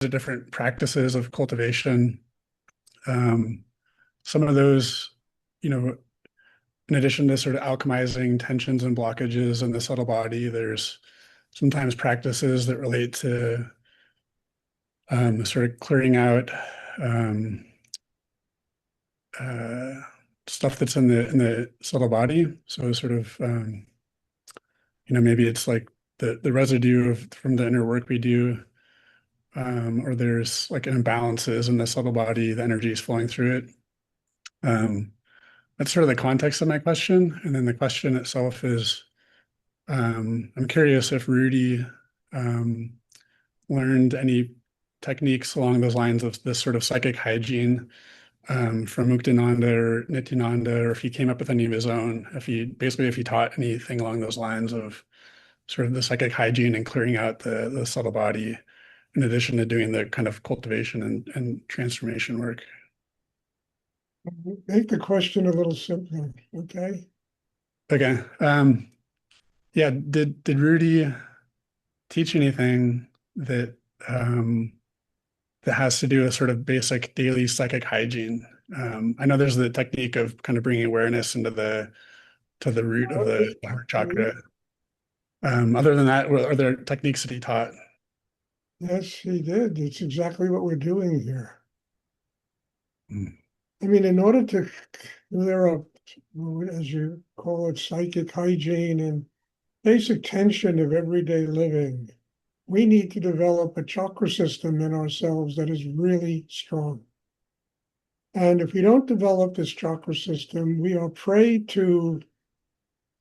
of different practices of cultivation. Some of those, you know, in addition to sort of alchemizing tensions and blockages in the subtle body, there's sometimes practices that relate to sort of clearing out um, uh, stuff that's in the subtle body. So sort of maybe it's like the residue from the inner work we do, or there's like imbalances in the subtle body, the energy is flowing through it. That's sort of the context of my question. And then the question itself is, I'm curious if Rudy um, learned any techniques along those lines of this sort of psychic hygiene from Muktananda or Nityananda, or if he came up with any of his own, if he taught anything along those lines of sort of the psychic hygiene and clearing out the subtle body, in addition to doing the kind of cultivation and transformation work. Make the question a little simpler, okay? Okay. Yeah, did Rudy teach anything that that has to do with sort of basic daily psychic hygiene? I know there's the technique of kind of bringing awareness into the root of the heart chakra. Other than that, are there techniques that he taught? Yes, he did. It's exactly what we're doing here. Mm. I mean, in order to clear up, as you call it, psychic hygiene and basic tension of everyday living, we need to develop a chakra system in ourselves that is really strong. And if we don't develop this chakra system, we are prey to,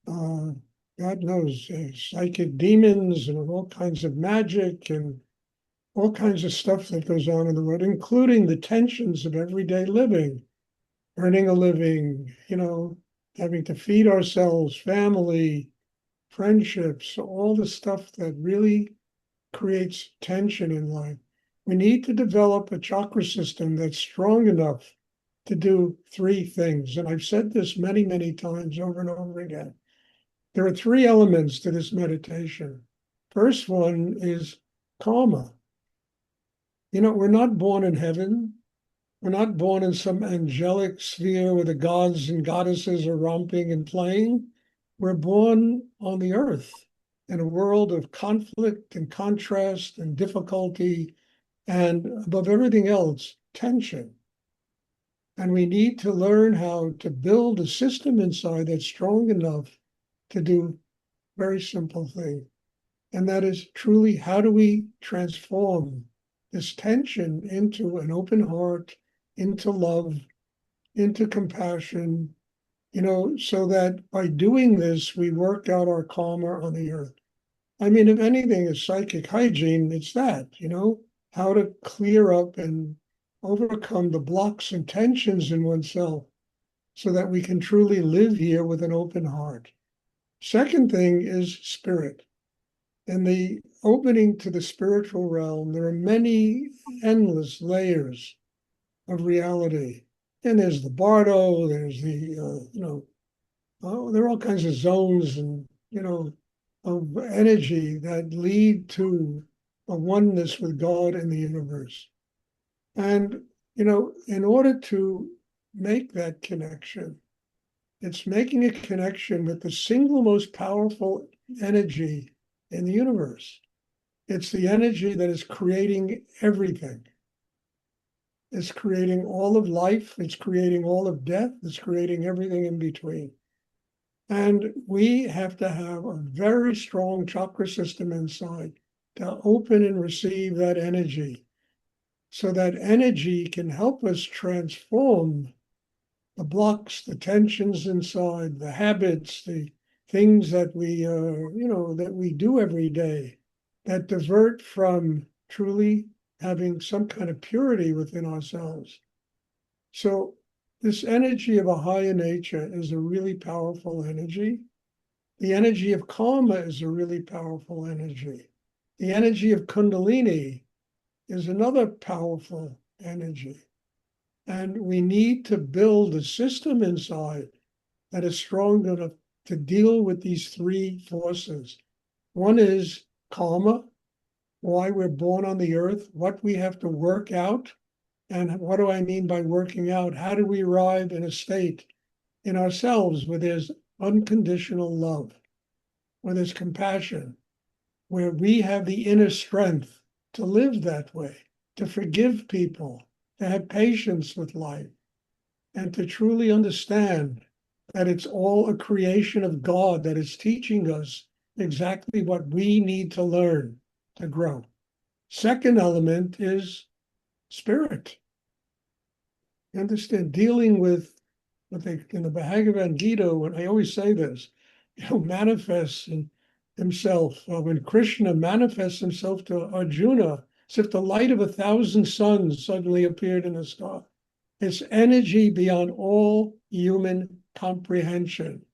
God knows, psychic demons and all kinds of magic and all kinds of stuff that goes on in the world, including the tensions of everyday living, earning a living, having to feed ourselves, family, friendships, all the stuff that really creates tension in life. We need to develop a chakra system that's strong enough to do three things. And I've said this many, many times over and over again. There are three elements to this meditation. First one is karma. We're not born in heaven. We're not born in some angelic sphere where the gods and goddesses are romping and playing. We're born on the earth in a world of conflict and contrast and difficulty, and above everything else, tension. And we need to learn how to build a system inside that's strong enough to do a very simple thing. And that is truly, how do we transform this tension into an open heart, into love, into compassion, so that by doing this, we work out our karma on the earth. I mean, if anything is psychic hygiene, it's that, how to clear up and overcome the blocks and tensions in oneself so that we can truly live here with an open heart. Second thing is spirit. In the opening to the spiritual realm, there are many endless layers of reality. And there's the bardo, there's the, there are all kinds of zones and, of energy that lead to a oneness with God and the universe. And, in order to make that connection, it's making a connection with the single most powerful energy in the universe. It's the energy that is creating everything. It's creating all of life. It's creating all of death. It's creating everything in between. And we have to have a very strong chakra system inside to open and receive that energy. So that energy can help us transform the blocks, the tensions inside, the habits, the things that we do every day that divert from truly having some kind of purity within ourselves. So this energy of a higher nature is a really powerful energy. The energy of karma is a really powerful energy. The energy of Kundalini is another powerful energy. And we need to build a system inside that is strong enough to deal with these three forces. One is karma, why we're born on the earth, what we have to work out. And what do I mean by working out? How do we arrive in a state in ourselves where there's unconditional love, where there's compassion, where we have the inner strength to live that way, to forgive people, to have patience with life, and to truly understand that it's all a creation of God that is teaching us exactly what we need to learn to grow. Second element is spirit. You understand, dealing with what they in the Bhagavad Gita, when I always say this, manifests in himself. When Krishna manifests himself to Arjuna, as if the light of 1,000 suns suddenly appeared in the sky. It's energy beyond all human comprehension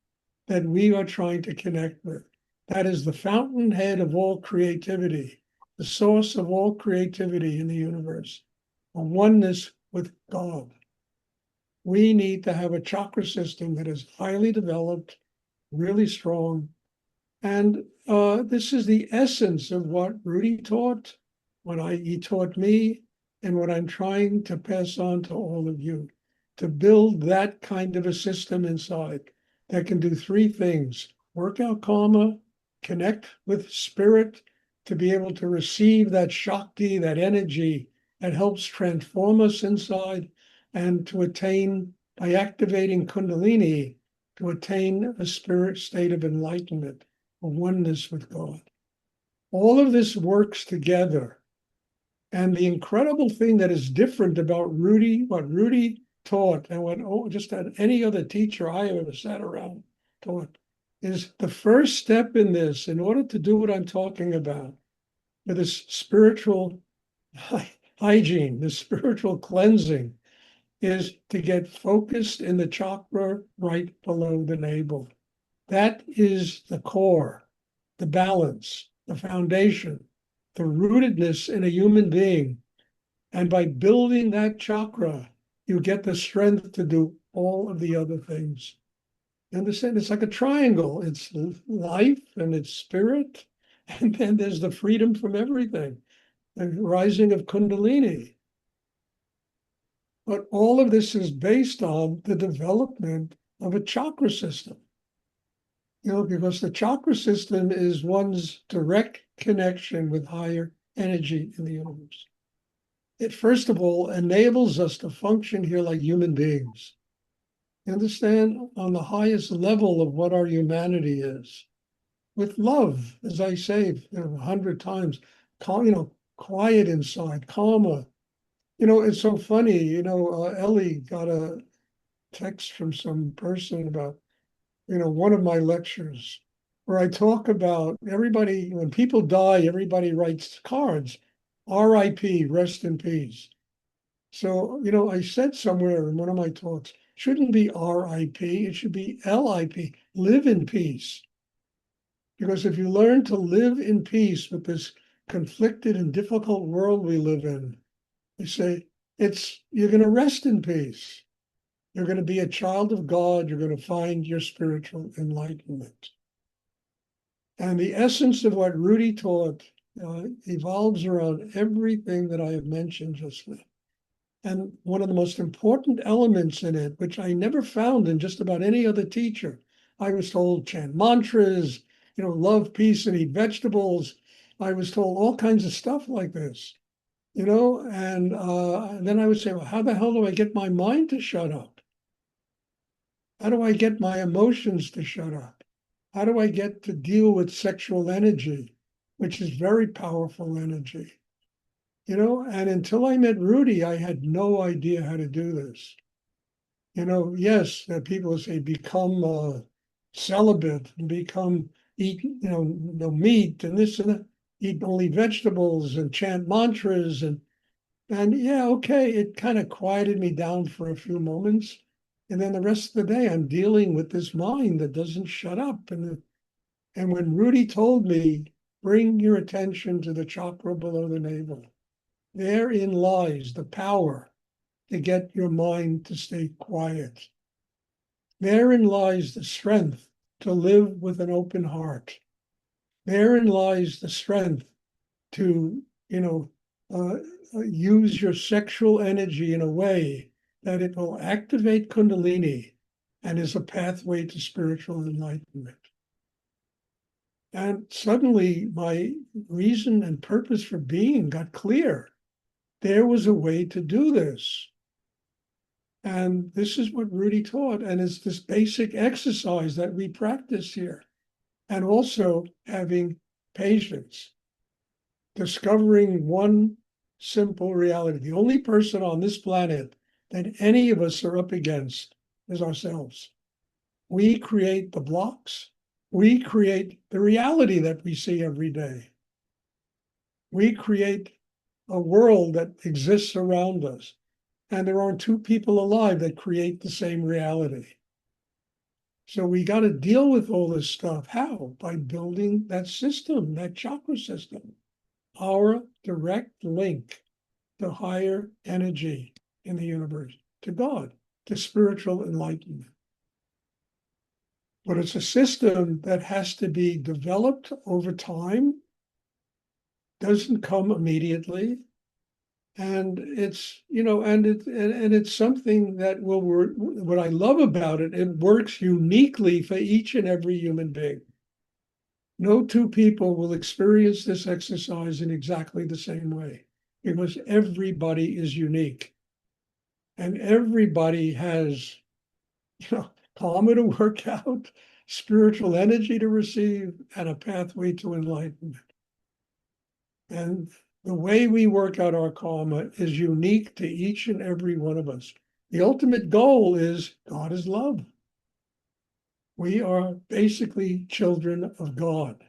that we are trying to connect with. That is the fountainhead of all creativity, the source of all creativity in the universe, a oneness with God. We need to have a chakra system that is highly developed, really strong. And this is the essence of what Rudy taught, he taught me, and what I'm trying to pass on to all of you, to build that kind of a system inside that can do three things: work out karma, connect with spirit, to be able to receive that Shakti, that energy that helps transform us inside, and to attain, by activating Kundalini, to attain a spirit state of enlightenment, a oneness with God. All of this works together. And the incredible thing that is different about Rudy, what Rudy taught, and what just any other teacher I ever sat around taught, is the first step in this, in order to do what I'm talking about, with this spiritual hygiene, this spiritual cleansing, is to get focused in the chakra right below the navel. That is the core, the balance, the foundation, the rootedness in a human being. And by building that chakra, you get the strength to do all of the other things. You understand? It's like a triangle. It's life and it's spirit. And then there's the freedom from everything, the rising of Kundalini. But all of this is based on the development of a chakra system. Because the chakra system is one's direct connection with higher energy in the universe. It, first of all, enables us to function here like human beings. You understand? On the highest level of what our humanity is. With love, as I say 100 times, quiet inside, calmer. It's so funny, Ellie got a text from some person about, one of my lectures where I talk about everybody, when people die, everybody writes cards, RIP, rest in peace. So, I said somewhere in one of my talks, shouldn't be RIP, it should be LIP, live in peace. Because if you learn to live in peace with this conflicted and difficult world we live in, they say, you're going to rest in peace. You're going to be a child of God. You're going to find your spiritual enlightenment. And the essence of what Rudy taught evolves around everything that I have mentioned just now. And one of the most important elements in it, which I never found in just about any other teacher, I was told chant mantras, love, peace, and eat vegetables. I was told all kinds of stuff like this. And then I would say, well, how the hell do I get my mind to shut up? How do I get my emotions to shut up? How do I get to deal with sexual energy, which is very powerful energy? And until I met Rudy, I had no idea how to do this. Yes, people say become celibate and eat, no meat and this and that, eat only vegetables and chant mantras and yeah, okay, it kind of quieted me down for a few moments. And then the rest of the day, I'm dealing with this mind that doesn't shut up. And when Rudy told me, bring your attention to the chakra below the navel, therein lies the power to get your mind to stay quiet. Therein lies the strength to live with an open heart. Therein lies the strength to, use your sexual energy in a way that it will activate Kundalini and is a pathway to spiritual enlightenment. And suddenly my reason and purpose for being got clear. There was a way to do this. And this is what Rudy taught. And it's this basic exercise that we practice here. And also having patience, discovering one simple reality. The only person on this planet that any of us are up against is ourselves. We create the blocks. We create the reality that we see every day. We create a world that exists around us. And there aren't two people alive that create the same reality. So we got to deal with all this stuff. How? By building that system, that chakra system, our direct link to higher energy in the universe, to God, to spiritual enlightenment. But it's a system that has to be developed over time, doesn't come immediately. And it's, and it's something that will work. What I love about it, it works uniquely for each and every human being. No two people will experience this exercise in exactly the same way because everybody is unique. And everybody has, karma to work out, spiritual energy to receive, and a pathway to enlightenment. And the way we work out our karma is unique to each and every one of us. The ultimate goal is God is love. We are basically children of God.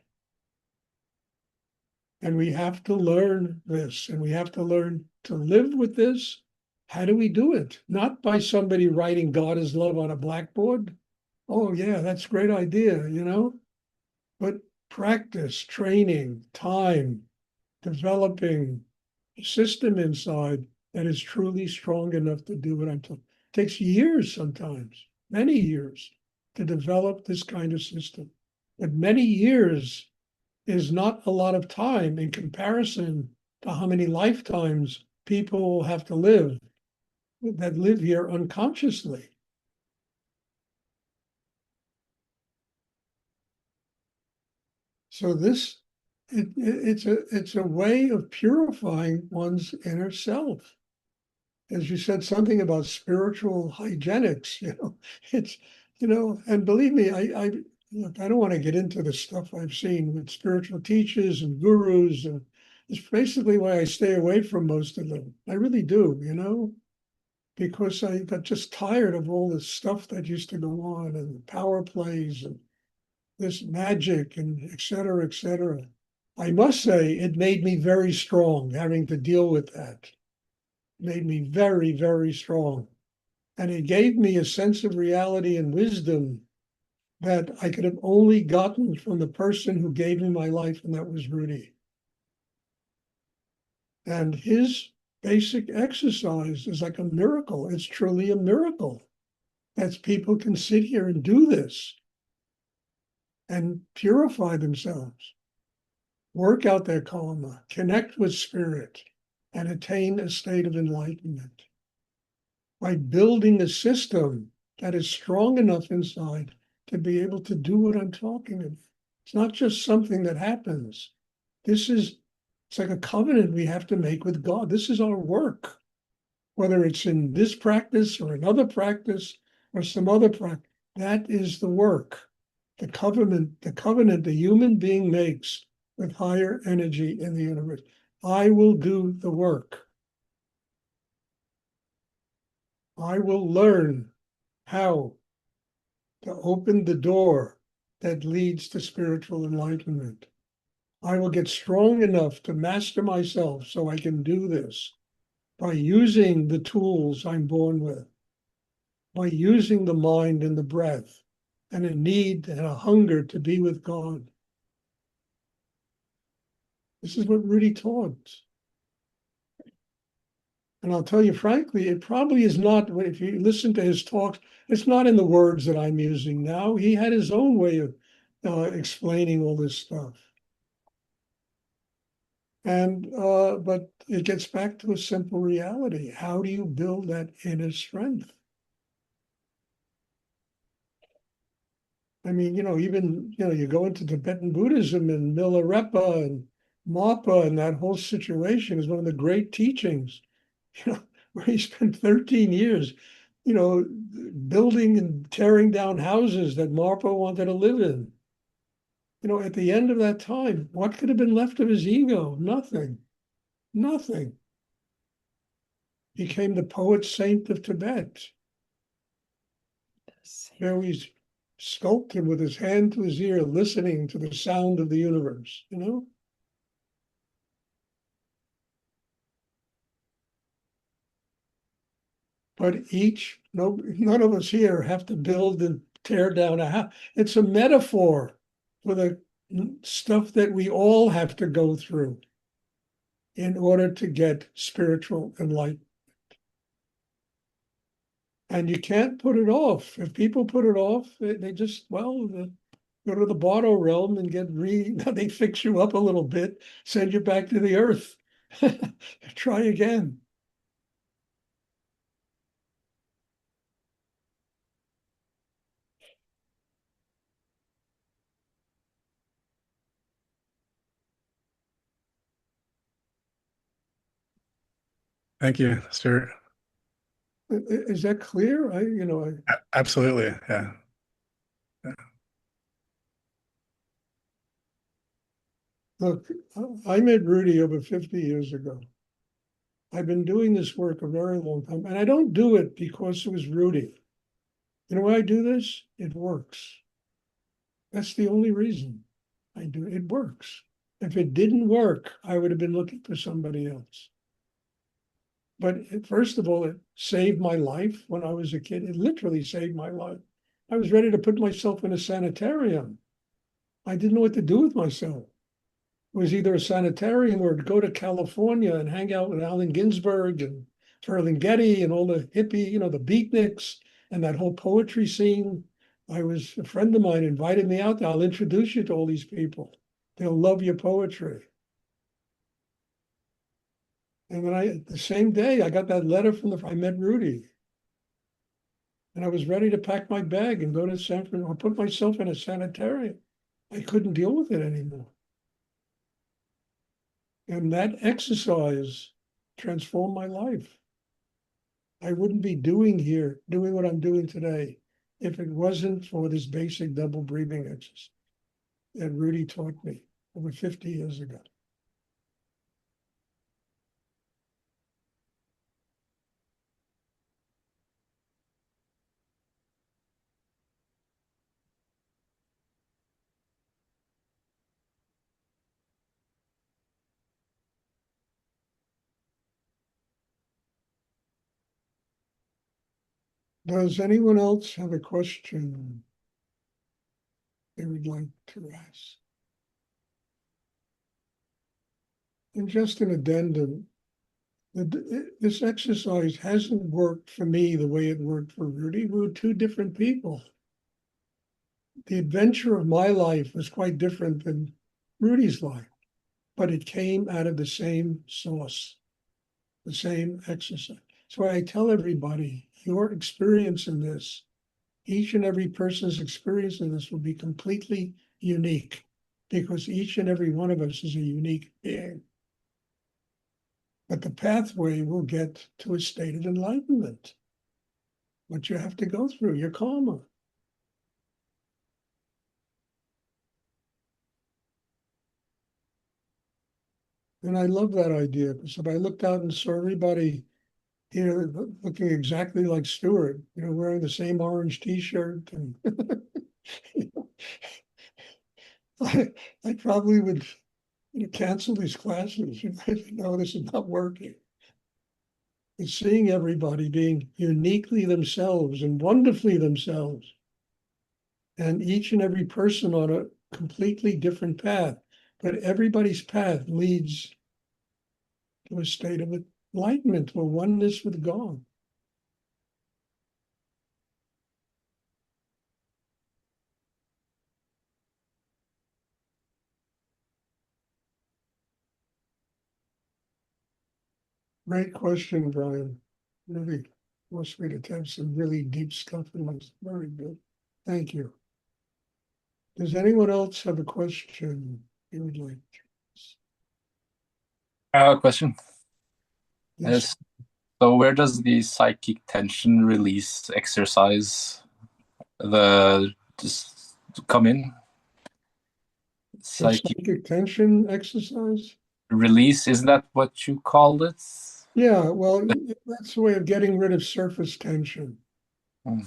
And we have to learn this, and we have to learn to live with this. How do we do it? Not by somebody writing God is love on a blackboard. Oh, yeah, that's a great idea, but practice, training, time, developing a system inside that is truly strong enough to do what I'm talking. It takes years sometimes, many years, to develop this kind of system. But many years is not a lot of time in comparison to how many lifetimes people have to live that live here unconsciously. So this it's a way of purifying one's inner self. As you said, something about spiritual hygienics, it's, and believe me, look, I don't want to get into the stuff I've seen with spiritual teachers and gurus, and it's basically why I stay away from most of them. I really do, because I got just tired of all this stuff that used to go on and power plays and this magic and et cetera, et cetera. I must say it made me very strong having to deal with that. It made me very, very strong. And it gave me a sense of reality and wisdom that I could have only gotten from the person who gave me my life, and that was Rudy. And his basic exercise is like a miracle. It's truly a miracle that people can sit here and do this and purify themselves, work out their karma, connect with spirit, and attain a state of enlightenment by building a system that is strong enough inside to be able to do what I'm talking about. It's not just something that happens. It's like a covenant we have to make with God. This is our work, whether it's in this practice or another practice or some other practice. That is the work, the covenant the human being makes with higher energy in the universe. I will do the work. I will learn how to open the door that leads to spiritual enlightenment. I will get strong enough to master myself so I can do this by using the tools I'm born with, by using the mind and the breath, and a need and a hunger to be with God. This is what Rudy taught. And I'll tell you frankly, it probably is not, if you listen to his talks, it's not in the words that I'm using now. He had his own way of explaining all this stuff. And but it gets back to a simple reality. How do you build that inner strength? I mean, even, you go into Tibetan Buddhism and Milarepa and Mappa, and that whole situation is one of the great teachings, where he spent 13 years, building and tearing down houses that Marpa wanted to live in. At the end of that time, what could have been left of his ego? Nothing. Nothing. Became the poet saint of Tibet. There he's sculpted with his hand to his ear, listening to the sound of the universe, But none of us here have to build and tear down a house. It's a metaphor for the stuff that we all have to go through in order to get spiritual enlightenment. And you can't put it off. If people put it off, they just, go to the Bardo realm and they fix you up a little bit, send you back to the earth. Try again. Thank you, Stuart. Is that clear? Absolutely. Yeah. Look, I met Rudy over 50 years ago. I've been doing this work a very long time, and I don't do it because it was Rudy. You know why I do this? It works. That's the only reason I do it. It works. If it didn't work, I would have been looking for somebody else. But first of all, it saved my life when I was a kid. It literally saved my life. I was ready to put myself in a sanitarium. I didn't know what to do with myself. It was either a sanitarium or to go to California and hang out with Allen Ginsberg and Ferlinghetti and all the hippie, the beatniks and that whole poetry scene. A friend of mine invited me out there. I'll introduce you to all these people. They'll love your poetry. And then the same day, I got that letter I met Rudy. And I was ready to pack my bag and go to San Francisco or put myself in a sanitarium. I couldn't deal with it anymore. And that exercise transformed my life. I wouldn't be doing what I'm doing today, if it wasn't for this basic double breathing exercise that Rudy taught me over 50 years ago. Does anyone else have a question they would like to ask? And just an addendum, this exercise hasn't worked for me the way it worked for Rudy. We were two different people. The adventure of my life was quite different than Rudy's life, but it came out of the same source, the same exercise. That's why I tell everybody, your experience in this, each and every person's experience in this will be completely unique, because each and every one of us is a unique being. But the pathway will get to a state of enlightenment. What you have to go through, your karma. And I love that idea, because if I looked out and saw everybody here looking exactly like Stuart, wearing the same orange T-shirt, and I probably would cancel these classes. No, this is not working. It's seeing everybody being uniquely themselves and wonderfully themselves, and each and every person on a completely different path, but everybody's path leads to a state of enlightenment, to a oneness with God. Great question, Brian. Really forced me to have some really deep stuff in my, very good. Thank you. Does anyone else have a question you would like? Question. Yes, Yes. So where does the psychic tension release exercise just come in? so Psychic psychic tension exercise? release, isn't that what you called it? Yeah, well, that's a way of getting rid of surface tension. Hmm.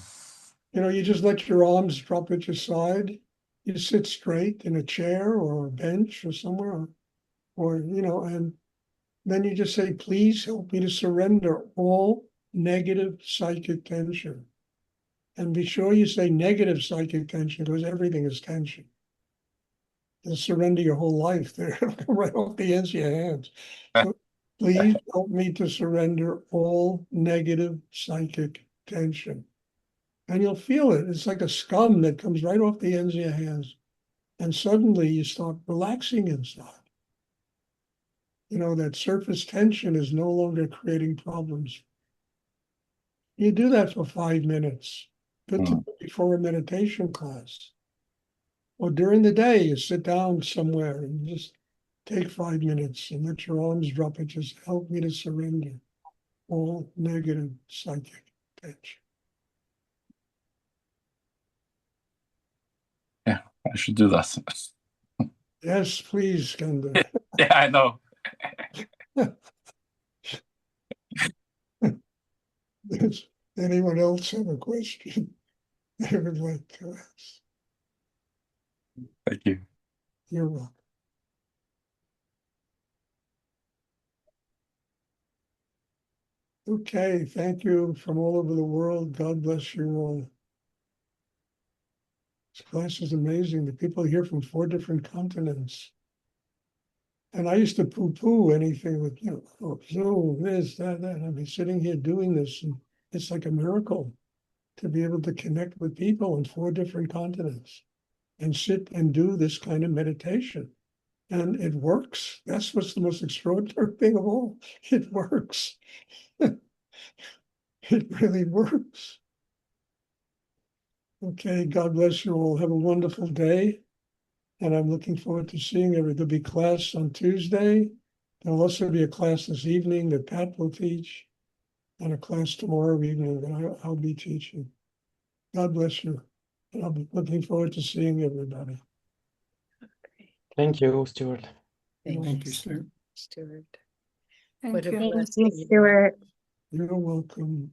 You know, you just let your arms drop at your side. You sit straight in a chair or a bench or somewhere, or, you know, and then you just say, please help me to surrender all negative psychic tension. And be sure you say negative psychic tension because everything is tension. You'll surrender your whole life there, right off the ends of your hands. So please help me to surrender all negative psychic tension. And you'll feel it. It's like a scum that comes right off the ends of your hands. And suddenly you start relaxing inside. You know, that surface tension is no longer creating problems. You do that for 5 minutes. Good to do before a meditation class. Or during the day, you sit down somewhere and just take 5 minutes and let your arms drop. It just help me to surrender all negative psychic tension. Yeah, I should do that. Yes, please, Skanda. Yeah, I know. Does anyone else have a question they would like to ask? Thank you. You're welcome. Okay, thank you from all over the world. God bless you all. This class is amazing. The people here from 4 different continents. And I used to poo-poo anything with, you know, oh, Zoom, this, that. I'd be sitting here doing this, and it's like a miracle to be able to connect with people on 4 different continents and sit and do this kind of meditation. And it works. That's what's the most extraordinary thing of all. It works. It really works. Okay, God bless you all. Have a wonderful day. And I'm looking forward to seeing you. There'll be class on Tuesday. There'll also be a class this evening that Pat will teach, and a class tomorrow evening that I'll be teaching. God bless you. And I'll be looking forward to seeing everybody. Thank you, Stuart. Thank you, Stuart. Stuart. Thank What a you. blessing. Stuart. You're welcome.